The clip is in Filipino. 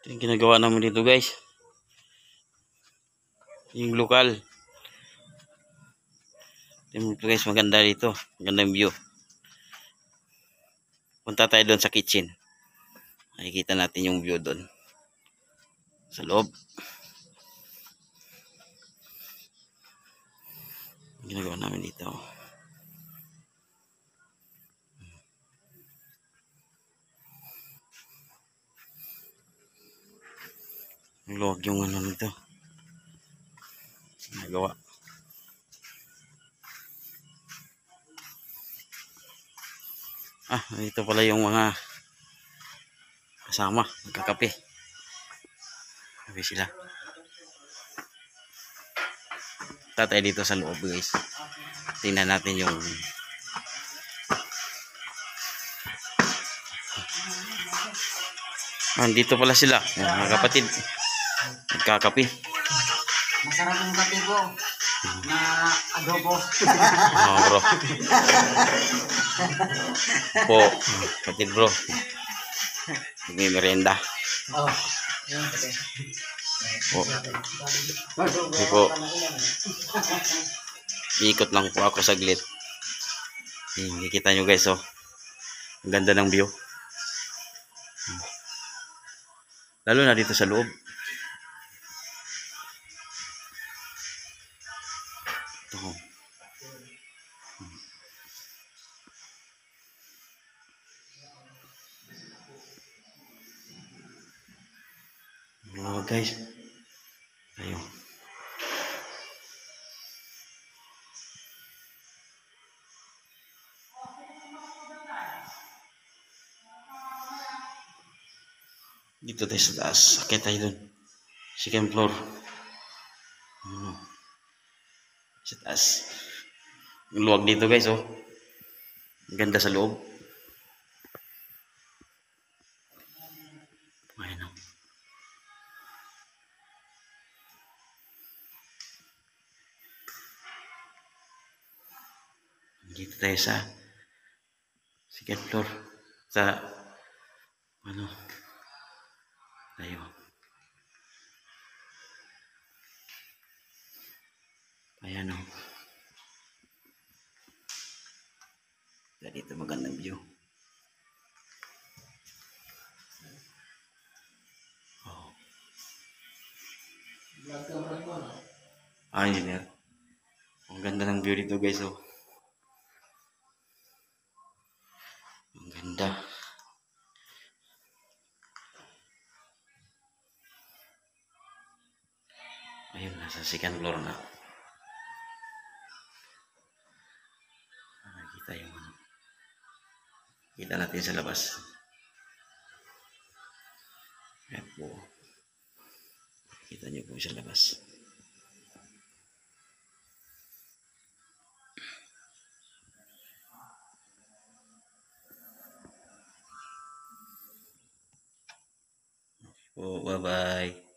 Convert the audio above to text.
Ito yung ginagawa namin dito guys. Yung lokal. Ito guys, maganda dito. Magandang view. Punta tayo doon sa kitchen. Makikita natin yung view doon. Sa loob. Ginagawa namin dito. Luwag yung ano nito. Nagawa. Dito pala yung mga kasama. Nagkakape. Kape sila. Tatay dito sa loob guys. Tingnan natin yung dito pala sila. Mga kapatid. Nagkakape. Masarap yung kape ko na adobo. Bro. Po, kapatid bro. May merienda. Yan kape. Po. Hindi po. Iikot lang po ako saglit. Nakikita nyo guys, oh. Ang ganda ng view. Lalo na dito sa loob. Ito. Oh, guys. Ayun. Dito tayo sa taas. Sakit tayo dun. Second floor. Sa taas. Yung luwag dito guys, oh. Ang ganda sa loob. Ayan, oh. Dito tayo sa second floor. Sa ano tayo. Ayan, oh. Dito magandang view. Oh. Engineer. Ang ganda ng view dito guys, oh. Ang ganda. Ayun, nasa second floor na. Nakikita yung ano. Kita natin sa labas. Ayan po. Kita nyo po sa labas. Oh, bye-bye.